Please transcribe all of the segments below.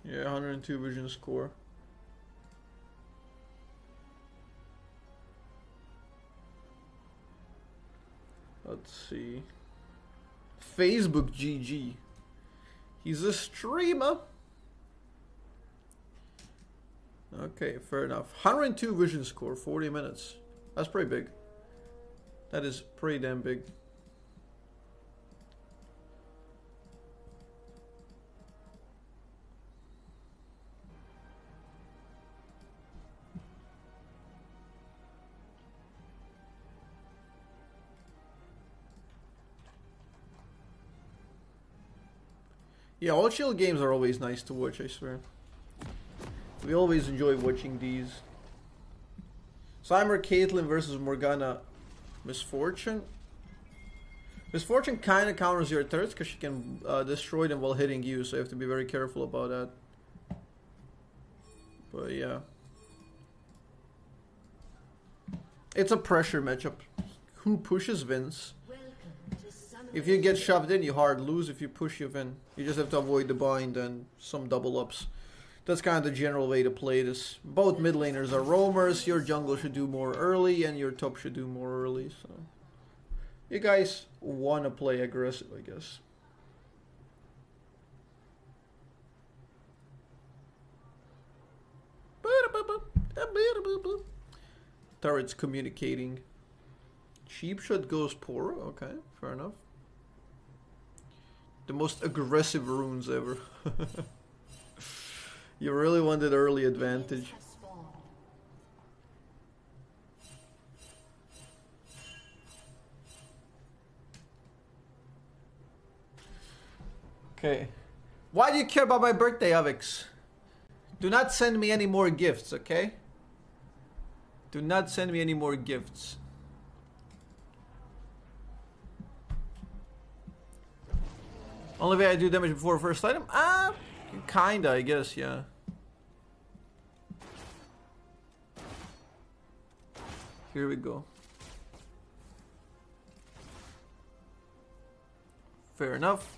Yeah, 102 vision score. Let's see. Facebook GG. He's a streamer. Okay, fair enough. 102 vision score, 40 minutes. That's pretty big. That is pretty damn big. Yeah, all chill games are always nice to watch, I swear. We always enjoy watching these. Slimer Caitlyn versus Morgana Misfortune. Misfortune kind of counters your turrets because she can destroy them while hitting you, so you have to be very careful about that. But yeah. It's a pressure matchup. Who pushes wins. If you get shoved in, you hard lose. If you push, you win. You just have to avoid the bind and some double ups. That's kind of the general way to play this. Both mid laners are roamers. Your jungle should do more early, and your top should do more early. So, you guys want to play aggressive, I guess. Turrets communicating. Cheap shot goes poor. Okay, fair enough. The most aggressive runes ever. You really wanted early advantage. Okay. Why do you care about my birthday, Avix? Do not send me any more gifts, okay? Do not send me any more gifts. Only way I do damage before first item? Kinda, I guess, yeah. Here we go. Fair enough.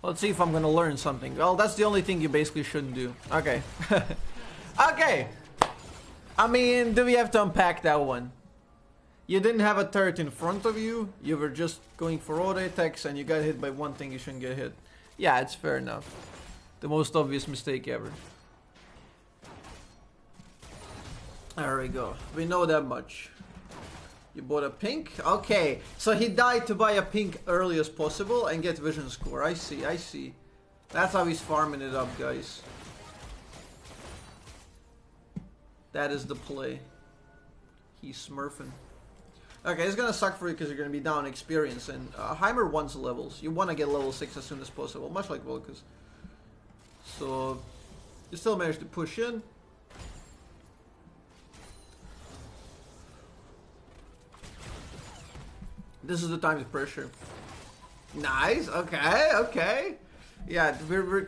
Let's see if I'm gonna learn something. Well, that's the only thing you basically shouldn't do. Okay. Okay. I mean, do we have to unpack that one? You didn't have a turret in front of you. You were just going for auto attacks and you got hit by one thing you shouldn't get hit. Yeah, it's fair enough. The most obvious mistake ever. There we go. We know that much. You bought a pink? Okay, so he died to buy a pink early as possible and get vision score. I see, I see. That's how he's farming it up, guys. That is the play. He's smurfing. Okay, it's gonna suck for you because you're gonna be down experience, and Heimer wants levels. You want to get level 6 as soon as possible, much like Volkus. So, you still managed to push in. This is the time to pressure. Nice, okay, okay. Yeah,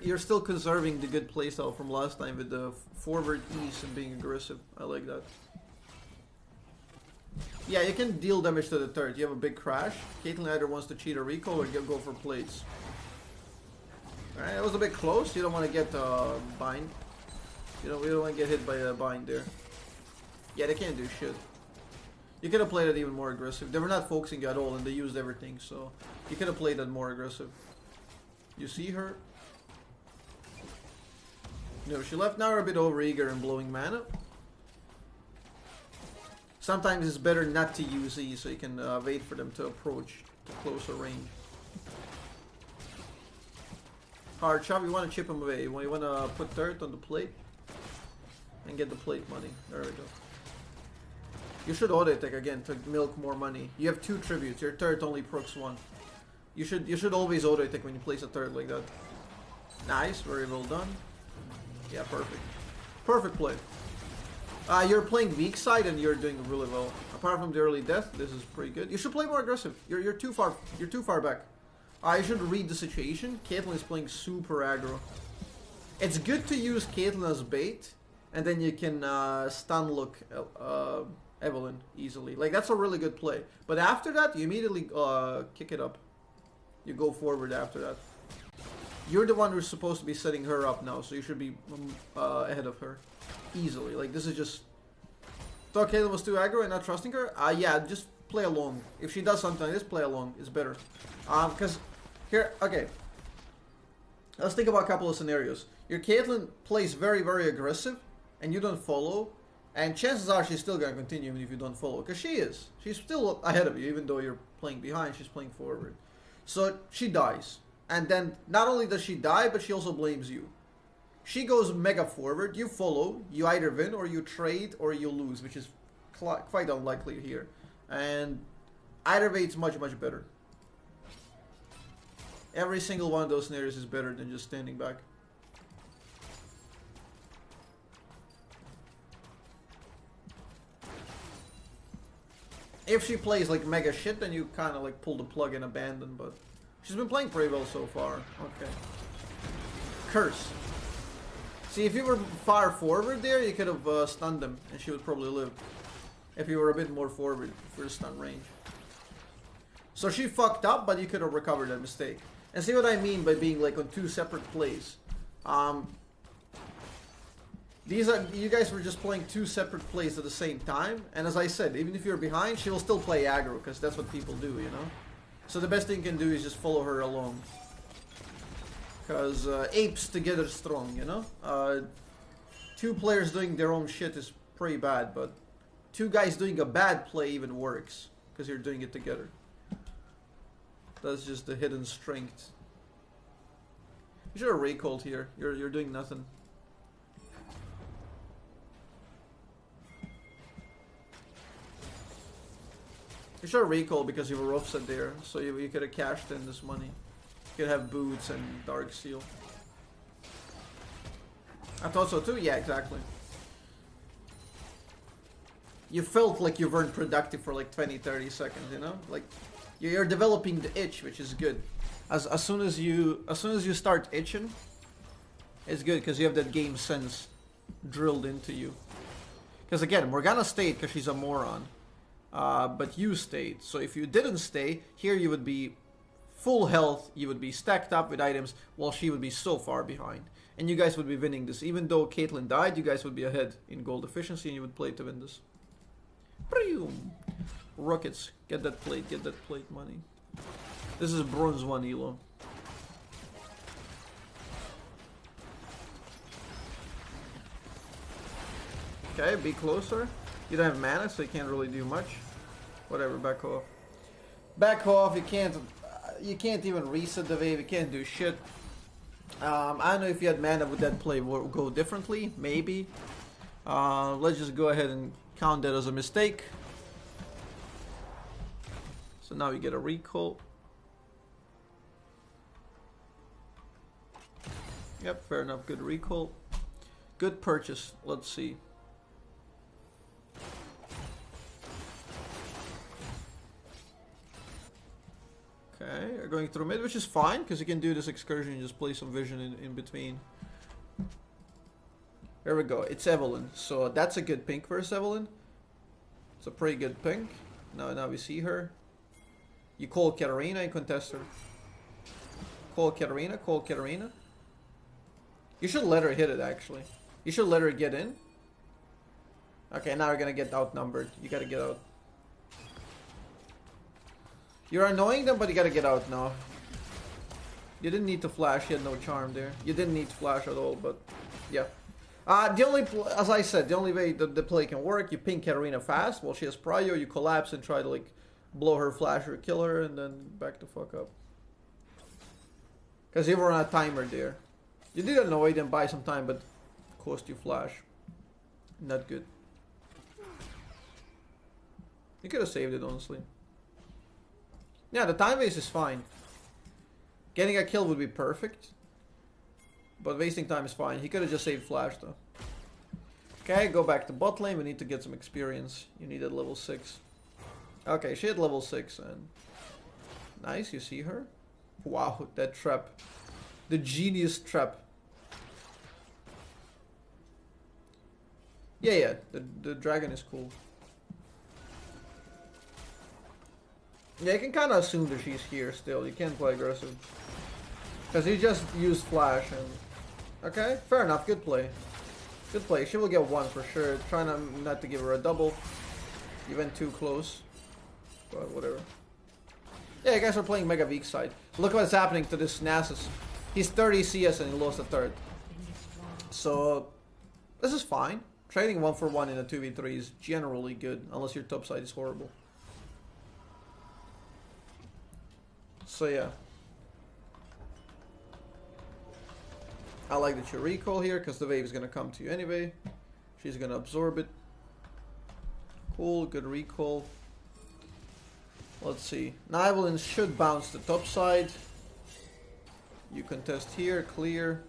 you're still conserving the good playstyle from last time with the forward ease and being aggressive. I like that. Yeah, you can deal damage to the turret. You have a big crash. Caitlyn either wants to cheat a recall or go for plates. Alright, that was a bit close. You don't want to get bind. We don't want to get hit by a bind there. Yeah, they can't do shit. You could have played it even more aggressive. They were not focusing at all and they used everything, so you could have played it more aggressive. You see her? No, she left now a bit overeager and blowing mana. Sometimes it's better not to use E so you can wait for them to approach to closer range. Hard chop, you want to chip him away. You want to put dirt on the plate and get the plate money. There we go. You should auto attack again to milk more money. You have 2 tributes. Your turret only procs 1. You should always auto attack when you place a turret like that. Nice, very well done. Yeah, perfect. Perfect play. You're playing weak side and you're doing really well. Apart from the early death, this is pretty good. You should play more aggressive. You're too far. You're too far back. I should read the situation. Caitlyn is playing super aggro. It's good to use Caitlyn as bait and then you can stun look Evelyn easily. Like, that's a really good play. But after that, you immediately kick it up. You go forward after that. You're the one who's supposed to be setting her up now, so you should be ahead of her easily. Like, this is just... Thought Caitlyn was too aggro and not trusting her? Yeah, just play along. If she does something like this, play along. It's better. Because here, okay. Let's think about a couple of scenarios. Your Caitlyn plays very, very aggressive, and you don't follow. And chances are she's still going to continue even if you don't follow. Because she is. She's still ahead of you, even though you're playing behind, she's playing forward. So she dies. And then not only does she die, but she also blames you. She goes mega forward, you follow, you either win or you trade or you lose, which is quite unlikely here. And either way, it's much, much better. Every single one of those scenarios is better than just standing back. If she plays like mega shit, then you kind of like pull the plug and abandon, but she's been playing pretty well so far. Okay. Curse. See, if you were far forward there, you could have stunned them, and she would probably live. If you were a bit more forward for the stun range. So she fucked up, but you could have recovered that mistake. And see what I mean by being like on two separate plays. You guys were just playing two separate plays at the same time, and as I said, even if you're behind, she will still play aggro, because that's what people do, you know? So the best thing you can do is just follow her along. Because apes together strong, you know? Two players doing their own shit is pretty bad, but two guys doing a bad play even works, because you're doing it together. That's just the hidden strength. You should have recalled here. You're doing nothing. You should have recalled because you were offset there, so you could have cashed in this money. You could have boots and dark seal. I thought so too. Yeah, exactly. You felt like you weren't productive for like 20-30 seconds, you know? Like you're developing the itch, which is good. As soon as you start itching, it's good because you have that game sense drilled into you. Because again, Morgana stayed because she's a moron. But you stayed. So if you didn't stay, here you would be full health, you would be stacked up with items, while she would be so far behind. And you guys would be winning this. Even though Caitlyn died, you guys would be ahead in gold efficiency and you would play to win this. Rockets. Get that plate money. This is bronze 1 elo. Okay, be closer. You don't have mana, so you can't really do much. Whatever, back off. Back off, you can't even reset the wave, you can't do shit. I don't know if you had mana, would that play go differently? Maybe. Let's just go ahead and count that as a mistake. So now you get a recall. Yep, fair enough, good recall. Good purchase, let's see. Okay, you're going through mid, which is fine, because you can do this excursion and just play some vision in between. There we go, it's Evelyn. So that's a good pink versus Evelyn. It's a pretty good pink. Now we see her. You call Katarina and contest her. Call Katarina. You should let her hit it, actually. You should let her get in. Okay, now you're gonna get outnumbered. You gotta get out. You're annoying them, but you gotta get out now. You didn't need to flash, you had no charm there. You didn't need to flash at all, but yeah. As I said, the only way that the play can work, you ping Katarina fast while she has prio, you collapse and try to like blow her flash or kill her and then back the fuck up. Because you were on a timer there. You did annoy them, buy some time, but cost you flash. Not good. You could have saved it, honestly. Yeah, the time waste is fine. Getting a kill would be perfect. But wasting time is fine. He could have just saved flash though. Okay, go back to bot lane. We need to get some experience. You need at level 6. Okay, she had level 6 and... Nice, you see her? Wow, that trap. The genius trap. Yeah, the dragon is cool. Yeah, you can kind of assume that she's here still. You can't play aggressive. Because he just used flash and... Okay, fair enough. Good play. Good play. She will get one for sure. Trying not to give her a double. You went too close. But whatever. Yeah, you guys are playing mega weak side. Look what's happening to this Nasus. He's 30 CS and he lost a third. So, this is fine. Trading 1 for 1 in a 2v3 is generally good. Unless your top side is horrible. So yeah. I like that you recall here because the wave is going to come to you anyway. She's going to absorb it. Cool, good recall. Let's see. Nibelin should bounce the top side. You contest here, clear.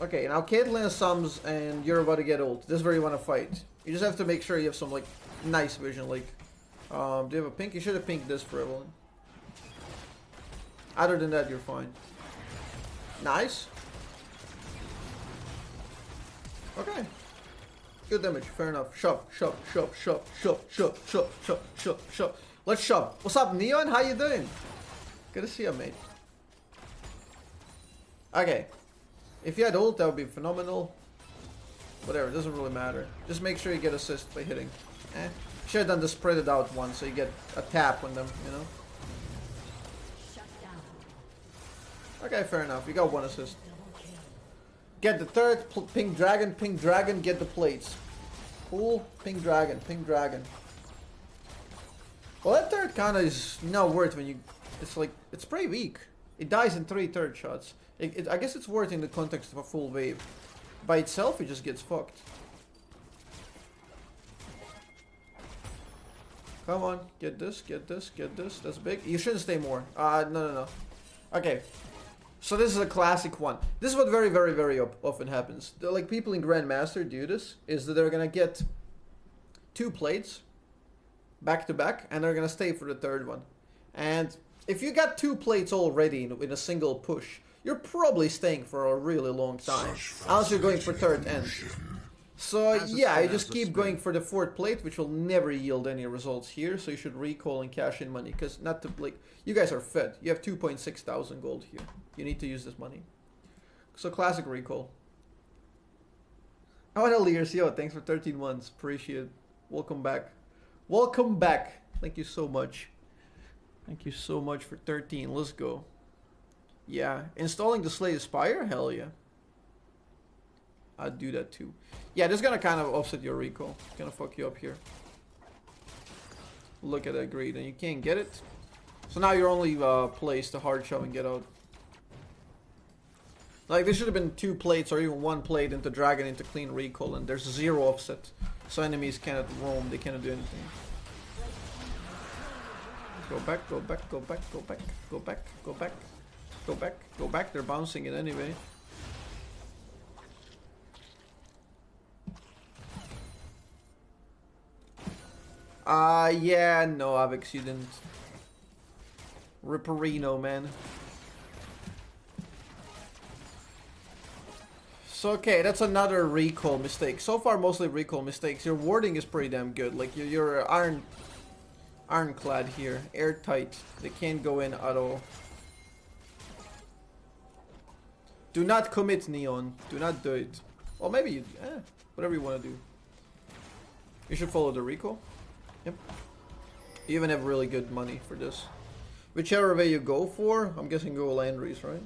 Okay, now Caitlyn sums and you're about to get ult. This is where you want to fight. You just have to make sure you have some like nice vision. Like, do you have a pink? You should have pinked this for Evelyn. Other than that, you're fine. Nice. Okay. Good damage. Fair enough. Shove. Let's shove. What's up, Neon? How you doing? Good to see you, mate. Okay. If you had ult, that would be phenomenal. Whatever, it doesn't really matter. Just make sure you get assist by hitting. Should have done the spread it out one so you get a tap on them, you know? Okay, fair enough. You got one assist. Get the third, pink dragon, get the plates. Cool, pink dragon. Well, that third kinda is not worth when you... It's like, it's pretty weak. It dies in 3 third shots. I guess it's worth in the context of a full wave. By itself, it just gets fucked. Come on, get this. That's big. You shouldn't stay more. No. Okay. So this is a classic one. This is what very often happens. Like people in Grandmaster do this, is that they're gonna get 2 plates back to back, and they're gonna stay for the third one. And if you got 2 plates already in a single push, you're probably staying for a really long time, unless you're going for third end. So yeah, you just keep going for the 4th plate, which will never yield any results here. So you should recall and cash in money, because not to like you guys are fed. You have 2.6 thousand gold here. You need to use this money. So classic recall. I want to Lears, yo, thanks for 13 months. Appreciate it. Welcome back. Welcome back. Thank you so much. Thank you so much for 13. Let's go. Yeah, installing the Slay Spire? Hell yeah. I'd do that too. Yeah, this is gonna kind of offset your recall. It's gonna fuck you up here. Look at that greed, and you can't get it. So now you're only placed to hard shove and get out. Like, this should have been 2 plates or even 1 plate into Dragon into clean recall, and there's 0 offset. So enemies cannot roam, they cannot do anything. Go back. They're bouncing it anyway. Yeah, no, Avex, you didn't. Ripperino, man. So, okay, that's another recall mistake. So far, mostly recall mistakes. Your warding is pretty damn good. Like, you're ironclad here. Airtight. They can't go in at all. Do not commit, Neon. Do not do it. Well, maybe you... whatever you want to do. You should follow the recall. Yep. You even have really good money for this. Whichever way you go for, I'm guessing go Landry's, right?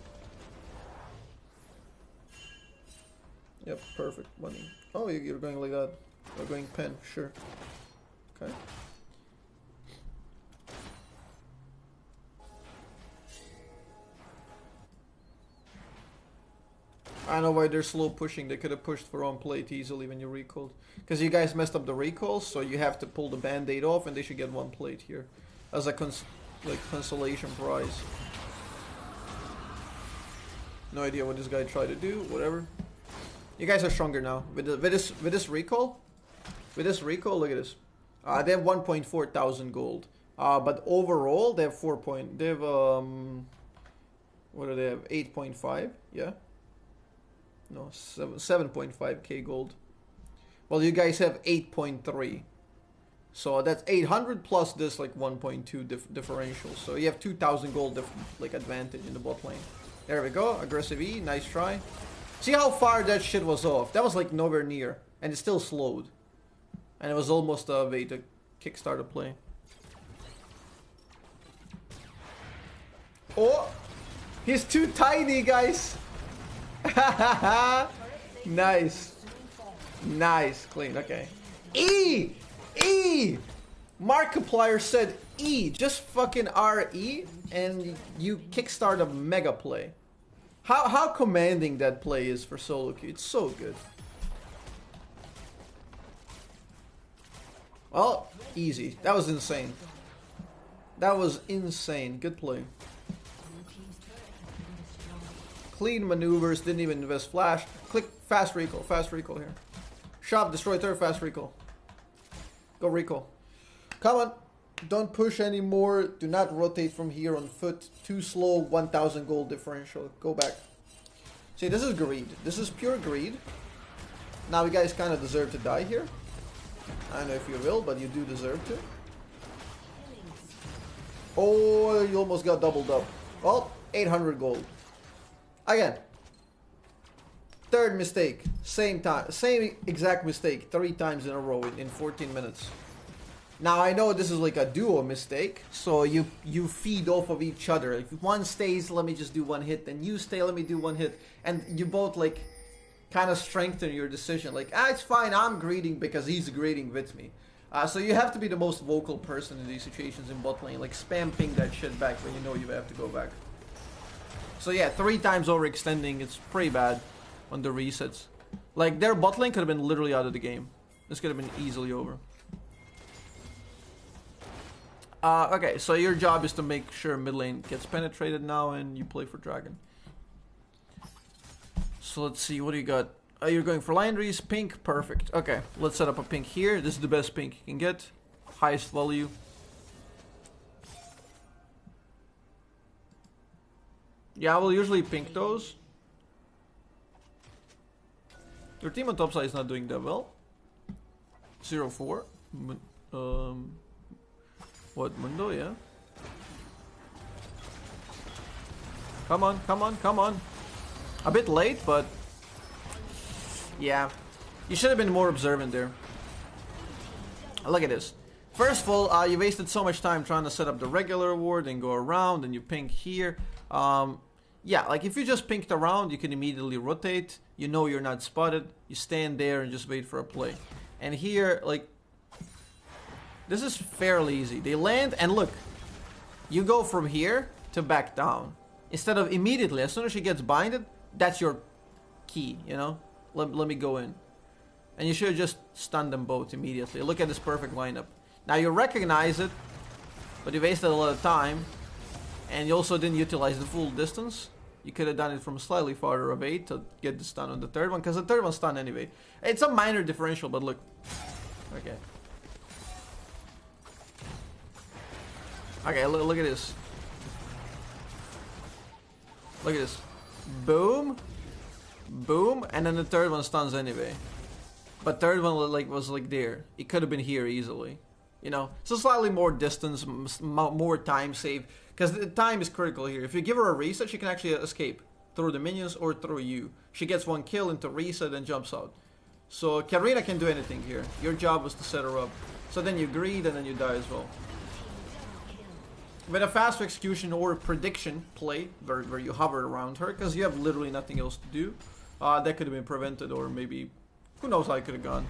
Yep, perfect money. Oh, you're going like that. You're going pen, sure. Okay. I don't know why they're slow pushing. They could have pushed for on plate easily when you recalled. Because you guys messed up the recalls, so you have to pull the band-aid off and they should get 1 plate here. As a consolation prize. No idea what this guy tried to do, whatever. You guys are stronger now. With this recall, look at this. They have 1.4 thousand gold. But overall, they have 4 point. They have what do they have? 8.5. Yeah. No, 7.5k gold. Well, you guys have 8.3. So that's 800 plus this like 1.2 differential. So you have 2,000 gold like advantage in the bot lane. There we go. Aggressive E. Nice try. See how far that shit was off. That was like nowhere near. And it still slowed. And it was almost a way to kickstart a play. Oh! He's too tiny, guys! Nice. Nice. Clean. Okay. E! E! Markiplier said E. Just fucking R-E and you kickstart a mega play. How commanding that play is for solo queue. It's so good. Well, easy. That was insane. That was insane. Good play. Clean maneuvers. Didn't even invest flash. Click fast recall. Fast recall here. Shop, destroy third, fast recall. Go recall. Come on. Don't push anymore. Do not rotate from here on foot. Too slow. 1,000 gold differential. Go back. See, this is greed. This is pure greed. Now you guys kind of deserve to die here. I don't know if you will, but you do deserve to. Oh, you almost got doubled up. Well, 800 gold. Again. Third mistake. Same time. Same exact mistake. 3 times in a row in 14 minutes. Now I know this is like a duo mistake, so you feed off of each other. If one stays, let me just do one hit, then you stay, let me do one hit, and you both like kind of strengthen your decision. Like, it's fine, I'm greeting because he's greeting with me. So you have to be the most vocal person in these situations in bot lane, like spam ping that shit back when you know you have to go back. So yeah, 3 times overextending, it's pretty bad on the resets. Like their bot lane could have been literally out of the game. This could have been easily over. Okay, so your job is to make sure mid lane gets penetrated now and you play for Dragon. So let's see, what do you got? You're going for Landry's, pink, perfect. Okay, let's set up a pink here. This is the best pink you can get. Highest value. Yeah, I will usually pink those. Your team on top side is not doing that well. 0-4. What, Mundo, yeah? Come on, come on, come on. A bit late, but... yeah. You should have been more observant there. Look at this. First of all, you wasted so much time trying to set up the regular ward and go around and you pink here. Yeah, like if you just pinked around, you can immediately rotate. You know you're not spotted. You stand there and just wait for a play. And here, like... this is fairly easy. They land and look, you go from here to back down. Instead of immediately, as soon as she gets binded, that's your key, you know? Let me go in. And you should have just stunned them both immediately. Look at this perfect lineup. Now you recognize it, but you wasted a lot of time. And you also didn't utilize the full distance. You could have done it from slightly farther away to get the stun on the third one, because the third one's stunned anyway. It's a minor differential, but look. Okay. Okay, look at this. Look at this. Boom. Boom. And then the third one stuns anyway. But third one was like there. It could have been here easily. You know? So slightly more distance, more time save. Because the time is critical here. If you give her a reset, she can actually escape. Through the minions or through you. She gets one kill into reset and jumps out. So Karina can do anything here. Your job was to set her up. So then you greed and then you die as well. With a fast execution or prediction play, where you hover around her, because you have literally nothing else to do, that could have been prevented, or maybe, who knows how it could have gone.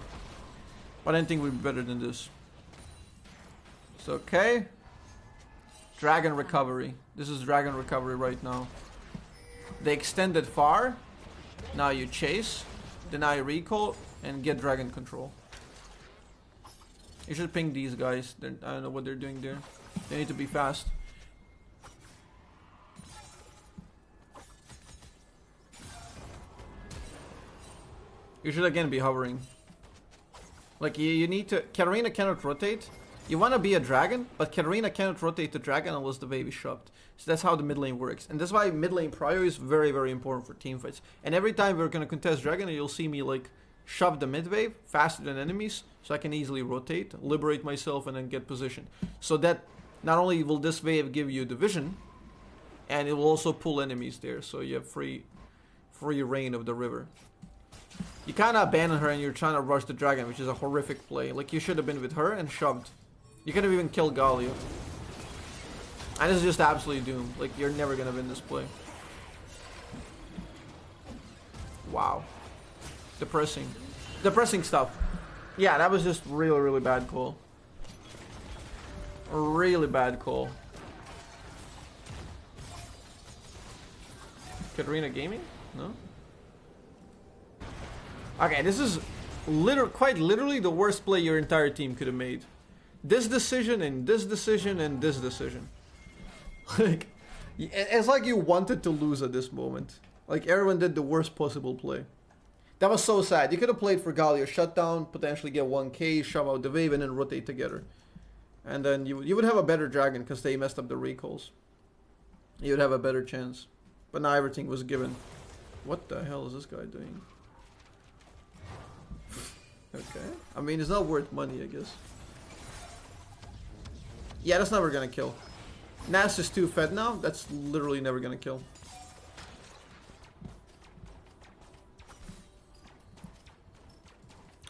But anything would be better than this. It's okay. Dragon recovery. This is dragon recovery right now. They extended far. Now you chase, deny recall, and get dragon control. You should ping these guys. I don't know what they're doing there. They need to be fast. You should again be hovering. Like you need to... Karina cannot rotate. You want to be a dragon, but Katarina cannot rotate the dragon unless the wave is shoved. So that's how the mid lane works. And that's why mid lane prio is very, very important for team fights. And every time we're going to contest dragon, you'll see me like shove the mid wave faster than enemies, so I can easily rotate, liberate myself, and then get position. So that not only will this wave give you the vision, and it will also pull enemies there, so you have free reign of the river. You kind of abandon her and you're trying to rush the dragon, which is a horrific play. Like, you should have been with her and shoved. You could have even killed Galio. And this is just absolutely doomed. Like, you're never gonna win this play. Wow. Depressing. Depressing stuff. Yeah, that was just really, really bad call. A really bad call. Katarina Gaming? No? Okay, this is quite literally the worst play your entire team could have made. This decision and this decision and this decision. Like, it's like you wanted to lose at this moment. Like, everyone did the worst possible play. That was so sad. You could have played for Galio, shut down, potentially get 1k, shove out the wave, and then rotate together. And then you would have a better dragon because they messed up the recalls. You'd have a better chance. But now everything was given. What the hell is this guy doing? Okay. I mean, it's not worth money, I guess. Yeah, that's never gonna kill. Nas is too fed now. That's literally never gonna kill.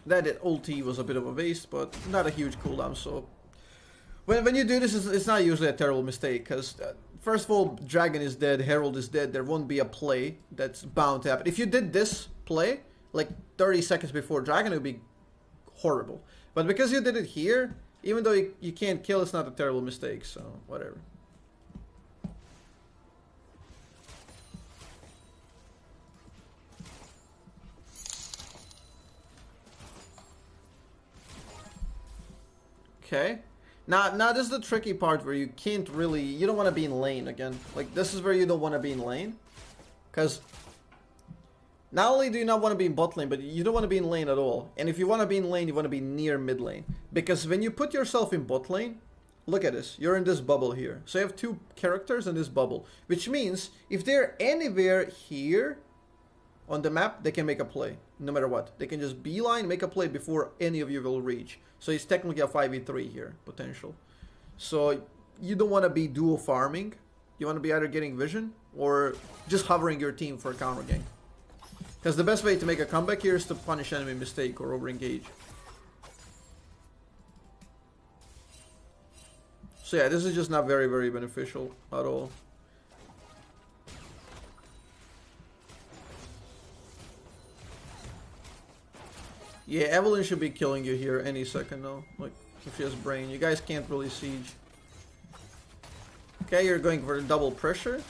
That ulti was a bit of a waste, but not a huge cooldown, so... When you do this, it's not usually a terrible mistake, because... first of all, Dragon is dead, Herald is dead, there won't be a play that's bound to happen. If you did this play, like 30 seconds before Dragon, it would be horrible. But because you did it here, even though you can't kill, it's not a terrible mistake, so whatever. Okay. Now this is the tricky part where you can't really... You don't want to be in lane again. Like, this is where you don't want to be in lane. Because... Not only do you not want to be in bot lane, but you don't want to be in lane at all. And if you want to be in lane, you want to be near mid lane. Because when you put yourself in bot lane... Look at this. You're in this bubble here. So you have two characters in this bubble. Which means, if they're anywhere here... on the map, they can make a play. No matter what. They can just beeline, make a play before any of you will reach. So it's technically a 5v3 here, potential. So you don't want to be dual farming. You want to be either getting vision or just hovering your team for a counter gank. Because the best way to make a comeback here is to punish enemy mistake or over-engage. So yeah, this is just not very, very beneficial at all. Yeah, Evelyn should be killing you here any second now. Like, if she has brain. You guys can't really siege. Okay, you're going for double pressure.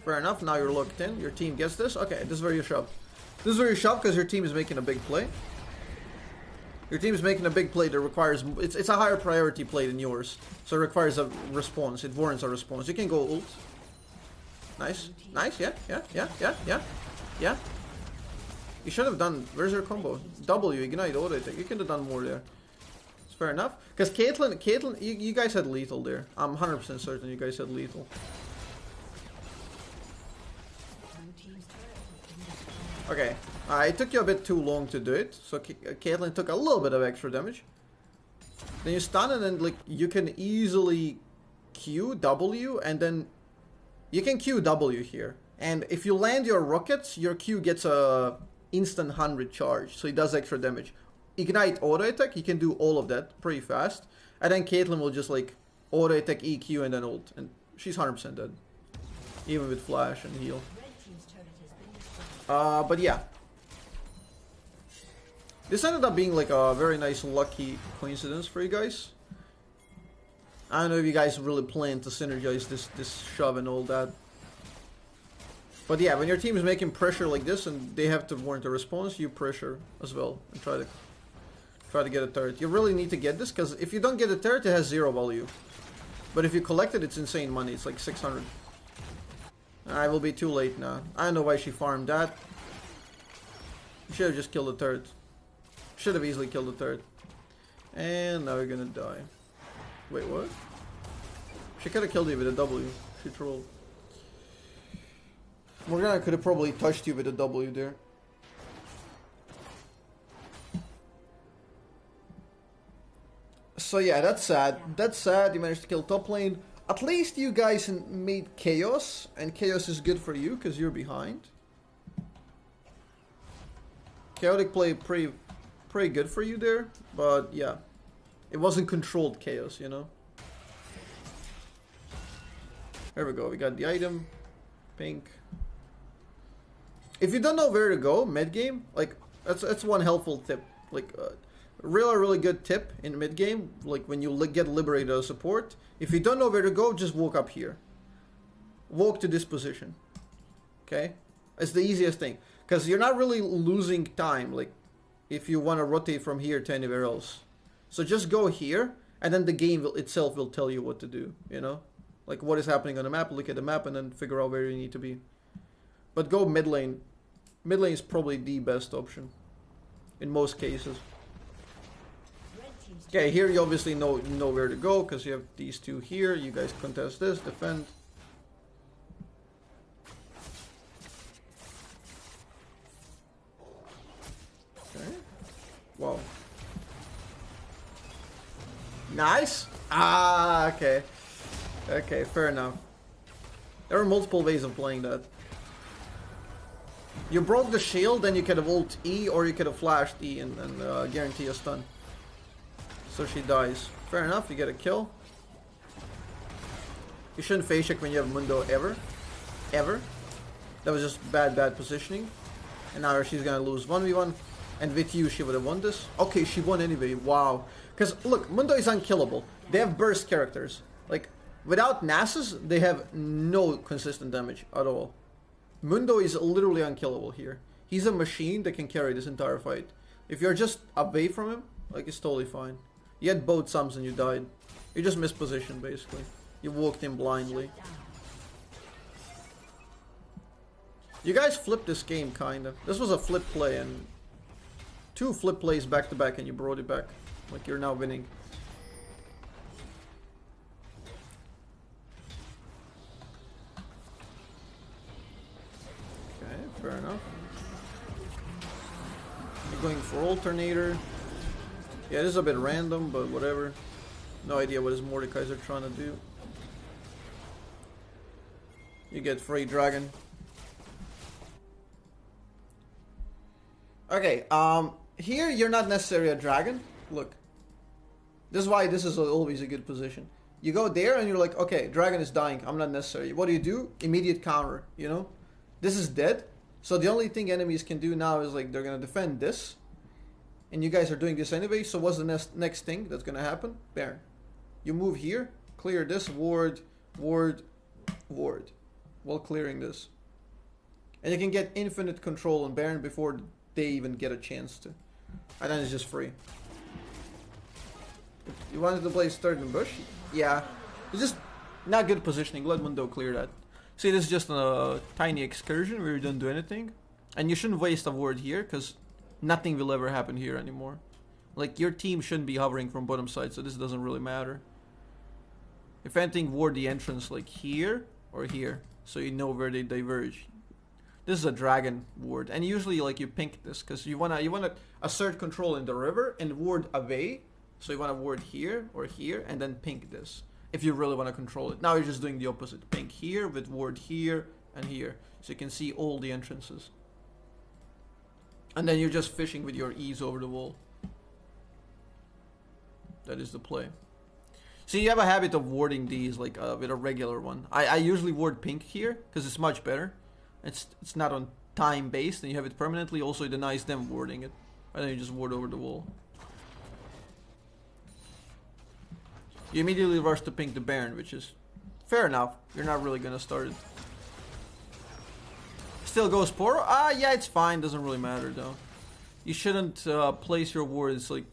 Fair enough, now you're locked in. Your team gets this. Okay, this is where you shove. This is where you shove because your team is making a big play. Your team is making a big play that requires... It's a higher priority play than yours. So it requires a response. It warrants a response. You can go ult. Nice. Nice, yeah. Yeah. You should have done... Where's your combo? W, ignite, auto attack. You could have done more there. It's fair enough. Because Caitlyn, you guys had lethal there. I'm 100% certain you guys had lethal. Okay. It took you a bit too long to do it. So Caitlyn took a little bit of extra damage. Then you stun and then like you can easily Q, W, and then... You can Q, W here. And if you land your rockets, your Q gets a... instant 100 charge, so he does extra damage. Ignite auto attack, he can do all of that pretty fast. And then Caitlyn will just like auto attack EQ and then ult. And she's 100% dead. Even with flash and heal. But yeah. This ended up being like a very nice lucky coincidence for you guys. I don't know if you guys really plan to synergize this shove and all that. But yeah, when your team is making pressure like this and they have to warrant a response, you pressure as well and try to get a turret. You really need to get this because if you don't get a turret, it has 0 value. But if you collect it, it's insane money. It's like 600. I will be too late now. I don't know why she farmed that. Should have just killed the turret. Should have easily killed the turret. And now you're gonna die. Wait, what? She could have killed you with a W. She trolled. Morgana could have probably touched you with a W there. So yeah, that's sad. That's sad. You managed to kill top lane. At least you guys made Chaos, and Chaos is good for you because you're behind. Chaotic play pretty good for you there, but yeah, it wasn't controlled Chaos, you know. There we go. We got the item, pink. If you don't know where to go mid game, like that's one helpful tip. Like really good tip in mid game. Like when you get liberated as support, if you don't know where to go, just walk up here. Walk to this position. Okay, it's the easiest thing because you're not really losing time. Like if you want to rotate from here to anywhere else, so just go here, and then the game itself will tell you what to do. You know, like what is happening on the map. Look at the map and then figure out where you need to be. But go mid lane. Mid lane is probably the best option in most cases. Okay, here you obviously know where to go because you have these two here. You guys contest this, defend. Okay. Wow. Nice. Ah, okay. Okay, fair enough. There are multiple ways of playing that. You broke the shield, then you could have ult E, or you could have flashed E and guarantee a stun. So she dies. Fair enough, you get a kill. You shouldn't face check when you have Mundo ever. Ever. That was just bad positioning. And now she's gonna lose 1v1. And with you, she would have won this. Okay, she won anyway. Wow. Because, look, Mundo is unkillable. They have burst characters. Like, without Nasus, they have no consistent damage at all. Mundo is literally unkillable here. He's a machine that can carry this entire fight. If you're just away from him, like, it's totally fine. You had both sums and you died. You just missed position, basically. You walked in blindly. You guys flipped this game, kinda. This was a flip play, and 2 flip plays back to back, and you brought it back. Like, you're now winning. Fair enough. You're going for alternator. Yeah, this is a bit random, but whatever. No idea what his Mordekaiser are trying to do. You get free dragon. Okay, here you're not necessarily a dragon. Look. This is why this is always a good position. You go there and you're like, okay, dragon is dying. I'm not necessary. What do? Immediate counter, you know? This is dead. So the only thing enemies can do now is like they're gonna defend this, and you guys are doing this anyway. So what's the next thing that's gonna happen? Baron, you move here, clear this ward, while clearing this, and you can get infinite control on Baron before they even get a chance to, and then it's just free. You wanted to play third in bush? Yeah, it's just not good positioning. Let Mundo clear that. See, this is just a tiny excursion where you don't do anything. And you shouldn't waste a ward here, because nothing will ever happen here anymore. Like, your team shouldn't be hovering from bottom side, so this doesn't really matter. If anything, ward the entrance like here or here, so you know where they diverge. This is a dragon ward, and usually like you pink this, because you wanna assert control in the river and ward away. So you wanna ward here or here, and then pink this. If you really want to control it. Now you're just doing the opposite. Pink here with ward here and here. So you can see all the entrances. And then you're just fishing with your E's over the wall. That is the play. See, you have a habit of warding these like with a regular one. I usually ward pink here because it's much better. It's not on time based and you have it permanently. Also it denies them warding it. And then you just ward over the wall. You immediately rush to pink the Baron, which is fair enough. You're not really gonna start it. Still goes Poro? Yeah, it's fine. Doesn't really matter though. You shouldn't place your wards like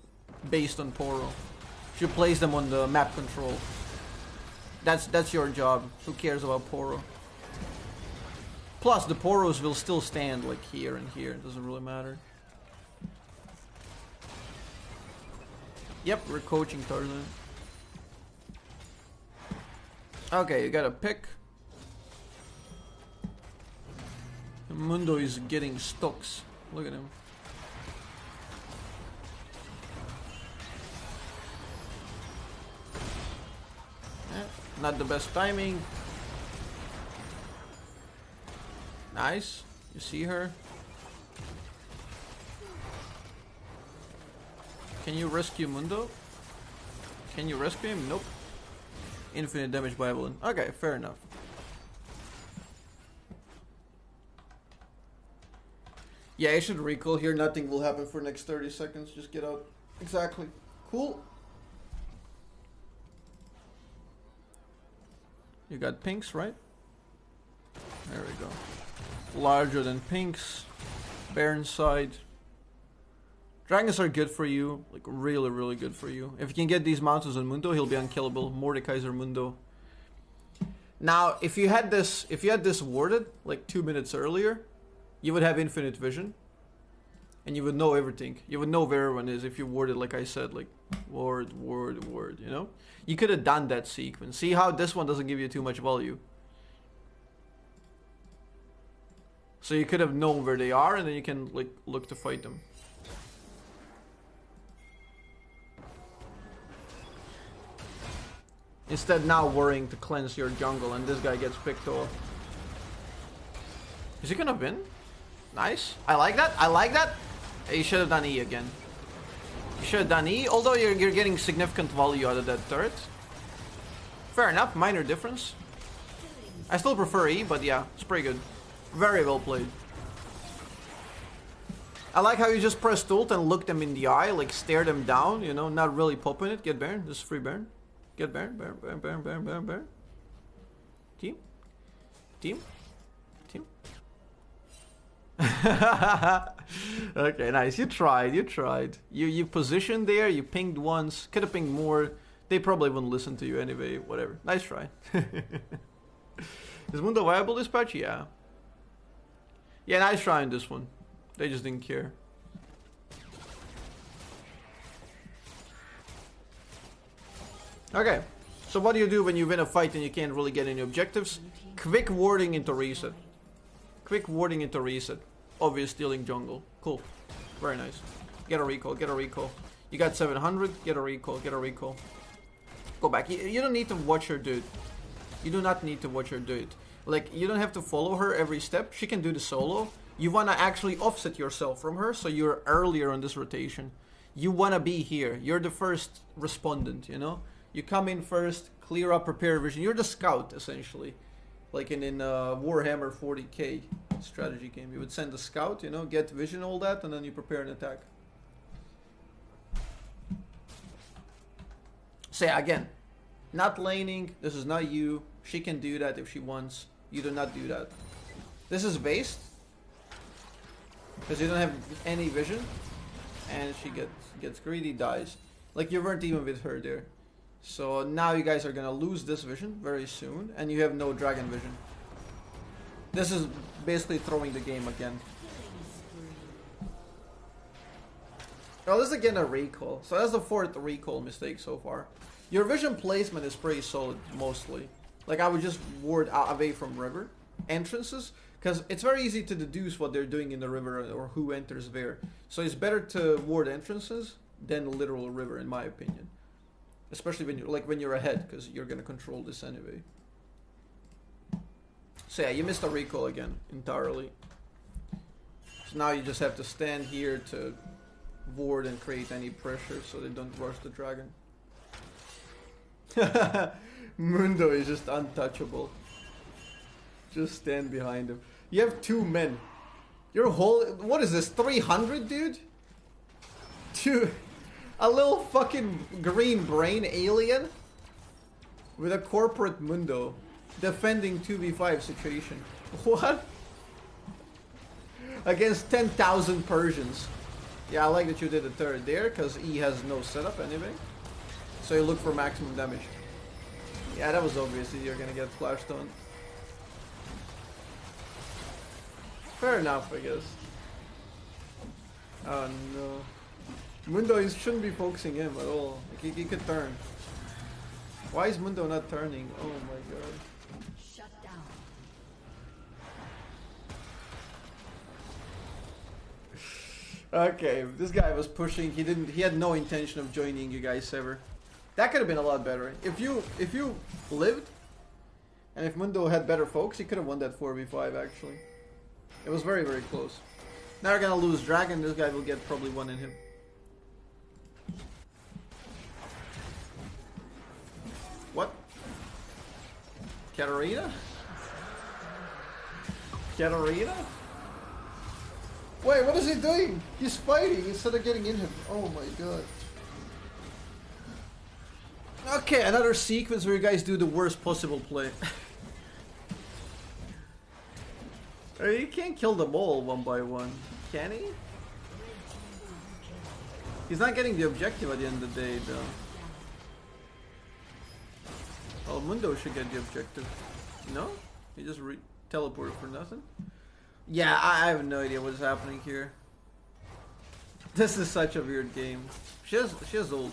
based on Poro. You should place them on the map control. That's your job. Who cares about Poro? Plus, the Poros will still stand like here and here. It doesn't really matter. Yep, we're coaching Tarzan. Okay, you gotta pick. Mundo is getting stocks. Look at him. Not the best timing. Nice. You see her? Can you rescue Mundo? Can you rescue him? Nope. Infinite damage by Evelyn. Okay, fair enough. Yeah, I should recall here. Nothing will happen for next 30 seconds. Just get out. Exactly. Cool. You got pinks, right? There we go. Larger than pinks. Baron side. Dragons are good for you. Like, really, really good for you. If you can get these mountains on Mundo, he'll be unkillable. Mordekaiser Mundo. Now, if you had this warded, like 2 minutes earlier, you would have infinite vision. And you would know everything. You would know where everyone is if you warded, like I said, like, ward, you know? You could have done that sequence. See how this one doesn't give you too much value. So you could have known where they are, and then you can, like, look to fight them. Instead now worrying to cleanse your jungle, and this guy gets picked off. Is he gonna win? Nice. I like that. I like that. You should have done E again. You should have done E, although you're getting significant value out of that turret. Fair enough, minor difference. I still prefer E, but yeah, it's pretty good. Very well played. I like how you just pressed ult and looked them in the eye, like stare them down, you know, not really popping it. Get Baron, this is free Baron. Get Baron, Baron. Team. Okay, nice. You tried. You positioned there, you pinged once, could have pinged more. They probably wouldn't listen to you anyway, whatever. Nice try. Is Mundo viable this patch? Yeah. Yeah, nice try on this one. They just didn't care. Okay, so what do you do when you win a fight and you can't really get any objectives? Quick warding into reset. Quick warding into reset. Obvious stealing jungle. Cool. Very nice. Get a recall, get a recall. You got 700, get a recall, get a recall. Go back. You don't need to watch her do it. You do not need to watch her do it. Like, you don't have to follow her every step. She can do the solo. You want to actually offset yourself from her, so you're earlier on this rotation. You want to be here. You're the first respondent, you know? You come in first, clear up, prepare vision. You're the scout, essentially. Like in Warhammer 40k strategy game. You would send a scout, you know, get vision, all that, and then you prepare an attack. So yeah, again, not laning. This is not you. She can do that if she wants. You do not do that. This is based. Because you don't have any vision. And she gets greedy, dies. Like, you weren't even with her there. So now you guys are gonna lose this vision very soon, and you have no dragon vision. This is basically throwing the game again. Oh, this is again a recall. So that's the 4th recall mistake so far. Your vision placement is pretty solid, mostly. Like, I would just ward away from river entrances, because it's very easy to deduce what they're doing in the river or who enters there. So it's better to ward entrances than literal river, in my opinion. Especially when you're ahead, because you're gonna control this anyway. So yeah, you missed a recall again entirely. So now you just have to stand here to ward and create any pressure so they don't rush the dragon. Mundo is just untouchable. Just stand behind him. You have 2 men. Your whole... What is this, 300, dude? A little fucking green brain alien with a corporate Mundo defending 2v5 situation. What? Against 10,000 Persians. Yeah, I like that you did a third there, because E has no setup anyway. So you look for maximum damage. Yeah, that was obvious. You're gonna get flashed on. Fair enough, I guess. Oh no. Mundo shouldn't be focusing him at all. Like, he could turn. Why is Mundo not turning? Oh my god. Shut down. Okay, this guy was pushing. He had no intention of joining you guys ever. That could have been a lot better. If you lived, and if Mundo had better folks, he could have won that 4v5 actually. It was very, very close. Now we're gonna lose Dragon. This guy will get probably one in him. What? Katarina? Katarina? Wait, what is he doing? He's fighting instead of getting in him. Oh my god. Okay, another sequence where you guys do the worst possible play. You can't kill them all one by one, can he? He's not getting the objective at the end of the day, though. Well, Mundo should get the objective. No? He just teleported for nothing? Yeah, I have no idea what's happening here. This is such a weird game. She has ult.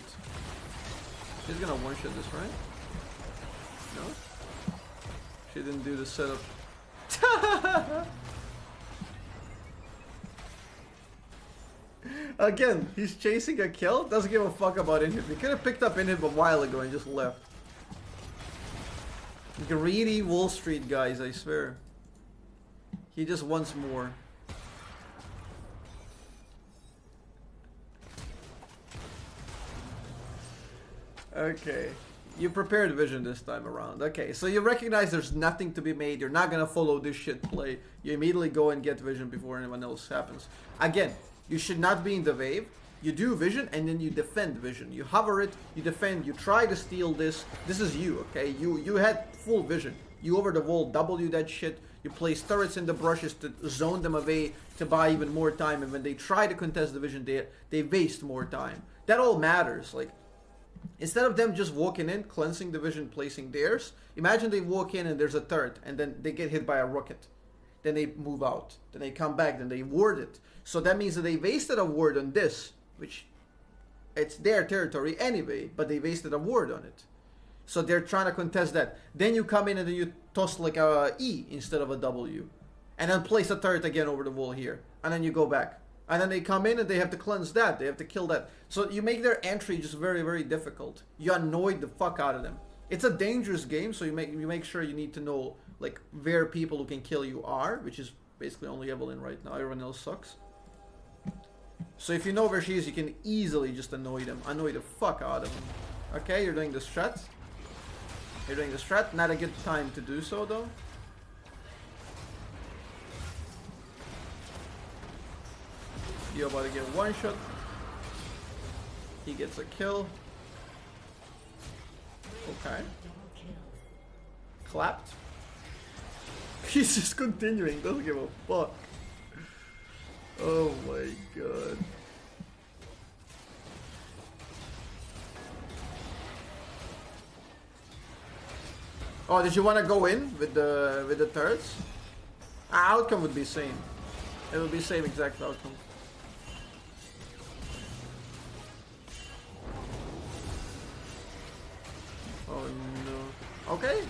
She's gonna one-shot this, right? No? She didn't do the setup. Again, he's chasing a kill, doesn't give a fuck about inhib. He could have picked up inhib a while ago and just left. Greedy Wall Street guys, I swear. He just wants more. Okay. You prepared vision this time around. Okay, so you recognize there's nothing to be made. You're not gonna follow this shit play. You immediately go and get vision before anyone else happens. Again, you should not be in the wave. You do vision and then you defend vision. You hover it, you defend, you try to steal this. This is you, okay? You had full vision. You over the wall W that shit. You place turrets in the brushes to zone them away to buy even more time. And when they try to contest the vision, they waste more time. That all matters. Like, instead of them just walking in, cleansing the vision, placing theirs, imagine they walk in and there's a turret and then they get hit by a rocket. Then they move out. Then they come back. Then they ward it. So that means that they wasted a ward on this, which it's their territory anyway, but they wasted a ward on it. So they're trying to contest that. Then you come in and then you toss like a E instead of a W. And then place a turret again over the wall here. And then you go back. And then they come in and they have to cleanse that. They have to kill that. So you make their entry just very, very difficult. You annoy the fuck out of them. It's a dangerous game, so you make sure you need to know like where people who can kill you are, which is basically only Evelyn right now. Everyone else sucks. So if you know where she is, you can easily just annoy them. Annoy the fuck out of them. Okay, you're doing the strat. You're doing the strat. Not a good time to do so though. You're about to get one shot. He gets a kill. Okay. Clapped. He's just continuing, doesn't give a fuck. Oh my god. Oh, did you want to go in with the turrets? Outcome would be same. It would be same exact outcome. Oh no. Okay.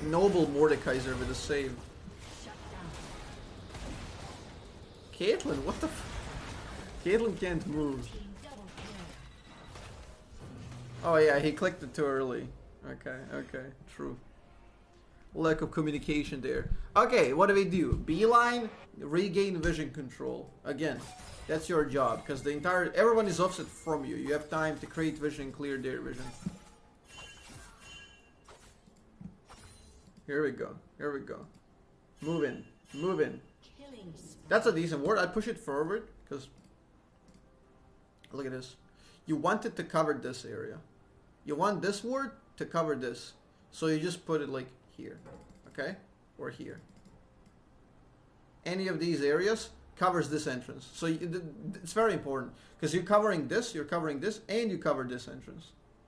Noble Mordekaiser with a save. Caitlyn, what the f... Caitlyn can't move. Oh yeah, he clicked it too early. Okay, okay, true. Lack of communication there. Okay, what do we do? Beeline, regain vision control. Again, that's your job, because the entire... Everyone is offset from you. You have time to create vision and clear their vision. Here we go. Here we go. Move in. Move in. That's a decent ward. I'd push it forward because look at this. You want it to cover this area. You want this ward to cover this. So you just put it like here. Okay? Or here. Any of these areas covers this entrance. So it's very important because you're covering this, and you cover this entrance.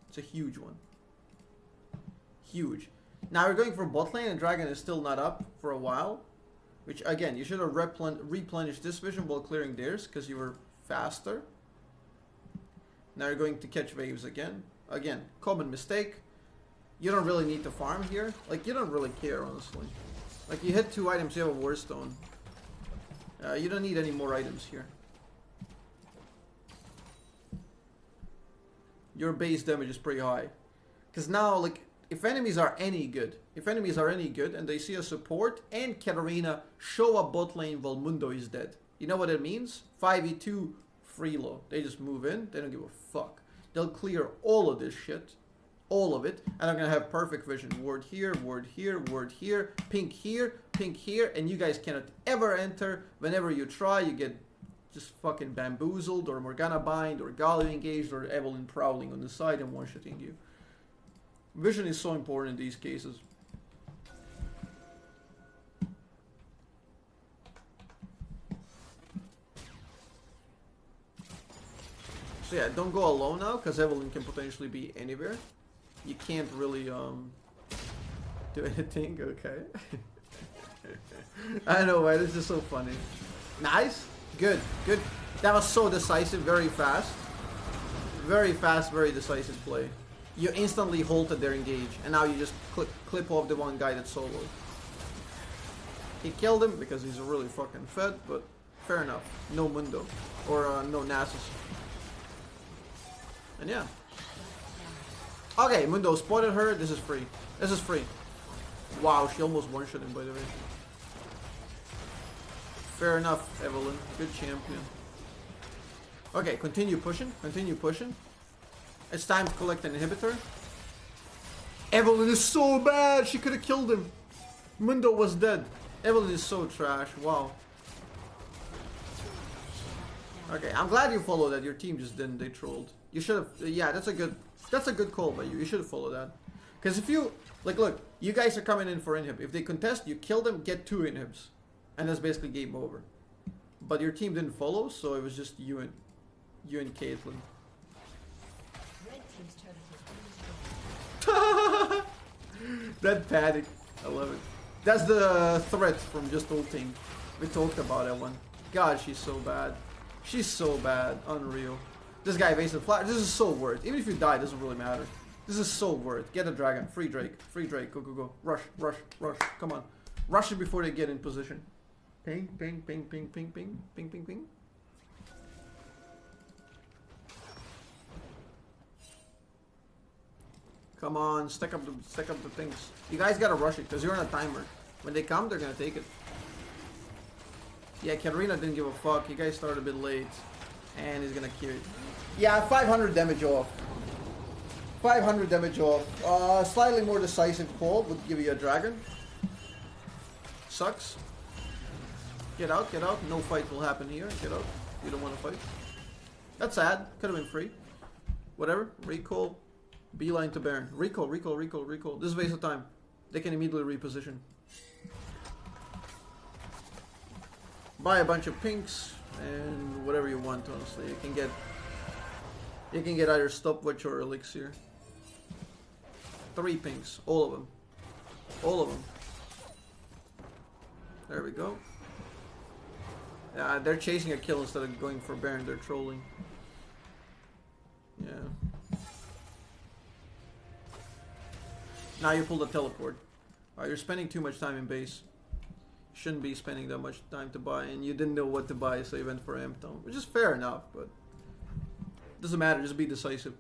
It's a huge one. Huge. Now we're going for bot lane and Dragon is still not up for a while. Which again, you should have replenished this vision while clearing theirs because you were faster. Now you're going to catch waves again. Again, common mistake. You don't really need to farm here. Like, you don't really care, honestly. Like, you hit 2 items, you have a War Stone. You don't need any more items here. Your base damage is pretty high. Because now, like, if enemies are any good, and they see a support and Katarina show up bot lane while Mundo is dead, you know what it means? 5v2 free low. They just move in, they don't give a fuck. They'll clear all of this shit. All of it. And I'm gonna have perfect vision. Ward here, ward here, ward here, pink here, and you guys cannot ever enter. Whenever you try, you get just fucking bamboozled, or Morgana bind, or Galio engaged, or Evelyn prowling on the side and one-shotting you. Vision is so important in these cases. So yeah, don't go alone now, because Evelyn can potentially be anywhere. You can't really do anything, okay. I know, right? It's just so funny. Nice. Good, good. That was so decisive, very fast. Very fast, very decisive play. You instantly halted their engage, and now you just clip off the one guy that's solo. He killed him because he's really fucking fed, but fair enough. No Mundo. Or no Nasus. And yeah. Okay, Mundo spotted her. This is free. This is free. Wow, she almost one-shot him, by the way. Fair enough, Evelyn. Good champion. Okay, continue pushing. Continue pushing. It's time to collect an inhibitor. Evelyn is so bad. She could have killed him. Mundo was dead. Evelyn is so trash. Wow. Okay, I'm glad you followed that. Your team just didn't. They trolled. You should have. Yeah, that's a good call by you. You should have followed that. Because if you like, look, you guys are coming in for inhib. If they contest, you kill them, get 2 inhibs, and that's basically game over. But your team didn't follow, so it was just you and Caitlyn. That panic, I love it. That's the threat from just ulting. We talked about that one. God, she's so bad. She's so bad. Unreal. This guy wasted flash. This is so worth. Even if you die, it doesn't really matter. This is so worth. Get a dragon. Free Drake. Free Drake. Go, go, go. Rush, rush, rush. Come on. Rush it before they get in position. Ping, ping, ping, ping, ping, ping, ping, ping, ping. Come on, stack up the things. You guys gotta rush it because you're on a timer. When they come, they're gonna take it. Yeah, Katarina didn't give a fuck. You guys started a bit late, and he's gonna kill it. Yeah, 500 damage off. 500 damage off. Slightly more decisive call would give you a dragon. Sucks. Get out, get out. No fight will happen here. Get out. You don't want to fight. That's sad. Could have been free. Whatever. Recall. Beeline to Baron. Recall, recall, recall, recall. This is a waste of time. They can immediately reposition. Buy a bunch of pinks and whatever you want, honestly. You can get either stopwatch or elixir. 3 pinks. All of them. All of them. There we go. They're chasing a kill instead of going for Baron. They're trolling. Yeah. Now you pull the teleport. You're spending too much time in base. Shouldn't be spending that much time to buy, and you didn't know what to buy, so you went for Amptone, which is fair enough, but doesn't matter. Just be decisive.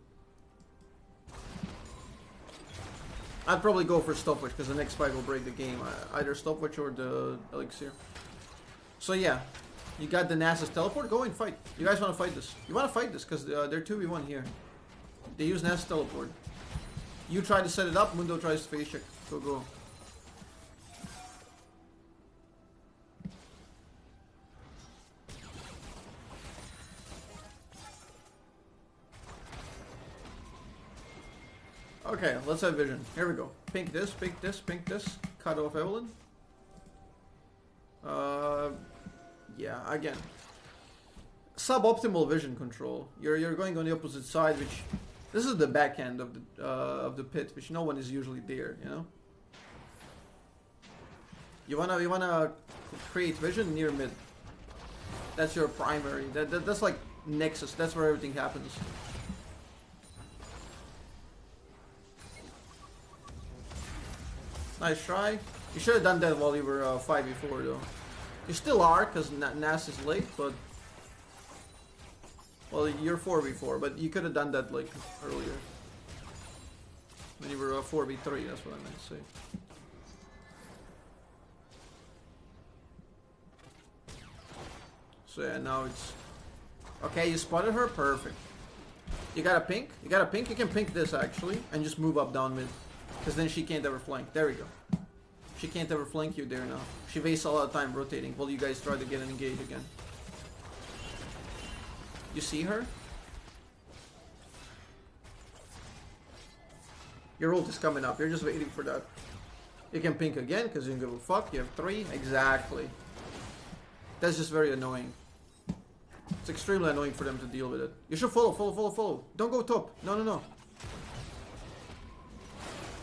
I'd probably go for stopwatch because the next fight will break the game. Either stopwatch or the elixir. So yeah, you got the Nasus teleport. Go and fight. You guys want to fight this? You want to fight this because they're 2v1 here. They use Nasus teleport. You try to set it up, Mundo tries to face check. Go, go. Okay, let's have vision. Here we go. Pink this, pink this, pink this. Cut off Evelyn. Yeah, again. Suboptimal vision control. You're going on the opposite side, which... This is the back end of the pit, which no one is usually there, you know? You wanna create vision near mid. That's your primary. That's like Nexus. That's where everything happens. Nice try. You should have done that while you were 5v4 though. You still are, because Nas is late, but... Well, you're 4v4, but you could have done that like earlier. When you were 4v3, that's what I meant to say. So yeah, now it's... Okay, you spotted her? Perfect. You got a pink? You got a pink? You can pink this actually, and just move up down mid. Because then she can't ever flank. There we go. She can't ever flank you there now. She wastes a lot of time rotating while you guys try to get an engage again. You see her? Your ult is coming up. You're just waiting for that. You can pink again because you don't give a fuck. You have 3. Exactly. That's just very annoying. It's extremely annoying for them to deal with it. You should follow. Don't go top. No.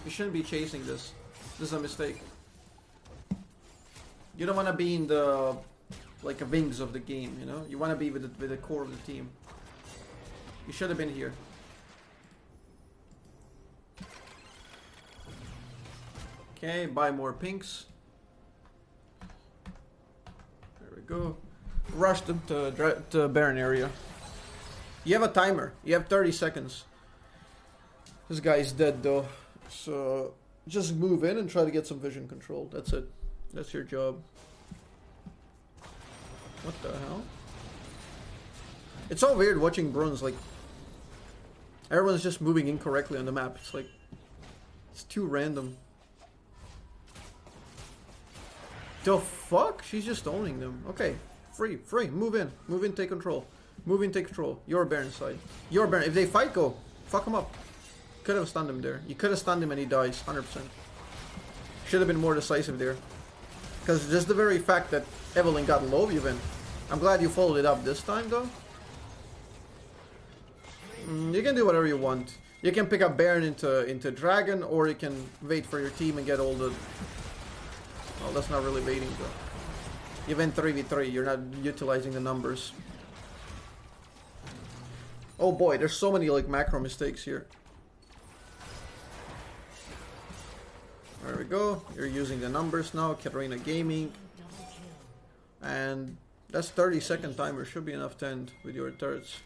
You shouldn't be chasing this. This is a mistake. You don't want to be in the like wings of the game, you know? You want to be with the core of the team. You should have been here. Okay, buy more pinks. There we go. Rush them to Baron area. You have a timer. You have 30 seconds. This guy is dead though. So just move in and try to get some vision control. That's it. That's your job. What the hell? It's so weird watching bronze, like everyone's just moving incorrectly on the map. It's like it's too random. The fuck? She's just owning them. Okay. Free. Move in, take control. Move in, take control. Your Baron side. Your Baron. If they fight, go. Fuck him up. Could have stunned him there. You could have stunned him and he dies. 100%. Should have been more decisive there. Because just the very fact that Evelyn got low, you win. I'm glad you followed it up this time, though. You can do whatever you want. You can pick up Baron into Dragon, or you can wait for your team and get all the... Well, that's not really waiting, though. You win 3v3, you're not utilizing the numbers. Oh boy, there's so many like macro mistakes here. There we go. You're using the numbers now. Katarina Gaming. And that's 30-second timer. Should be enough to end with your turrets.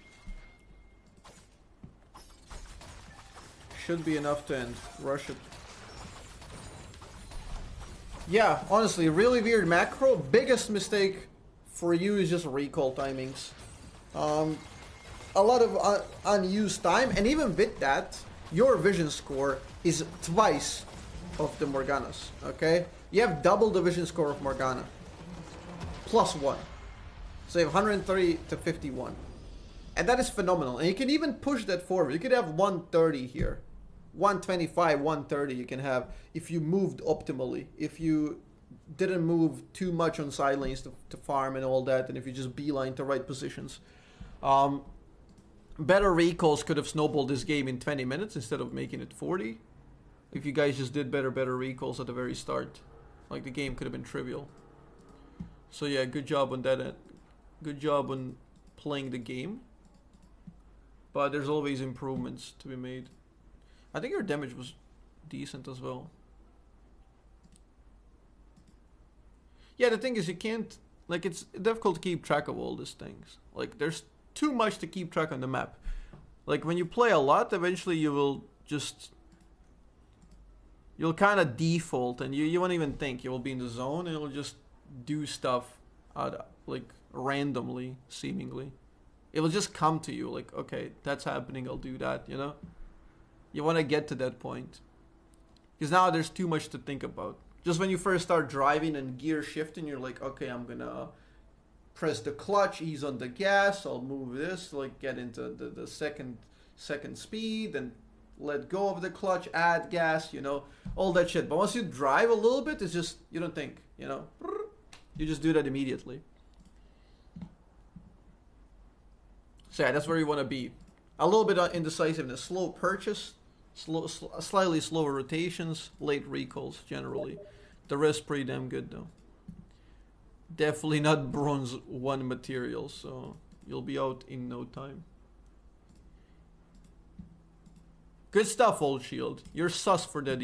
Should be enough to end. Rush it. Yeah, honestly, really weird macro. Biggest mistake for you is just recall timings. A lot of unused time, and even with that, your vision score is twice of the Morgana's, okay? You have double the vision score of Morgana. +1. So you have 130 to 51. And that is phenomenal. And you can even push that forward. You could have 130 here. 125, 130 you can have if you moved optimally. If you didn't move too much on side lanes to farm and all that, and if you just beeline to right positions. Better recalls could have snowballed this game in 20 minutes instead of making it 40. If you guys just did better recalls at the very start. Like, the game could have been trivial. So yeah, good job on that. Good job on playing the game. But there's always improvements to be made. I think your damage was decent as well. Yeah, the thing is you can't... Like, it's difficult to keep track of all these things. Like, there's too much to keep track on the map. Like, when you play a lot, eventually you will just... You'll kind of default and you won't even think. You will be in the zone and you'll just do stuff like randomly, seemingly. It will just come to you like, okay, that's happening, I'll do that, you know? You want to get to that point. Because now there's too much to think about. Just when you first start driving and gear shifting, you're like, okay, I'm gonna press the clutch, ease on the gas, I'll move this, like get into the second speed, and let go of the clutch, add gas, you know, all that shit. But once you drive a little bit, it's just, you don't think, you know, you just do that immediately. So yeah, that's where you want to be. A little bit of indecisiveness, slow purchase, slightly slower rotations, late recalls generally. The rest pretty damn good though. Definitely not bronze 1 material, so you'll be out in no time. Good stuff, Old Shield. You're sus for that.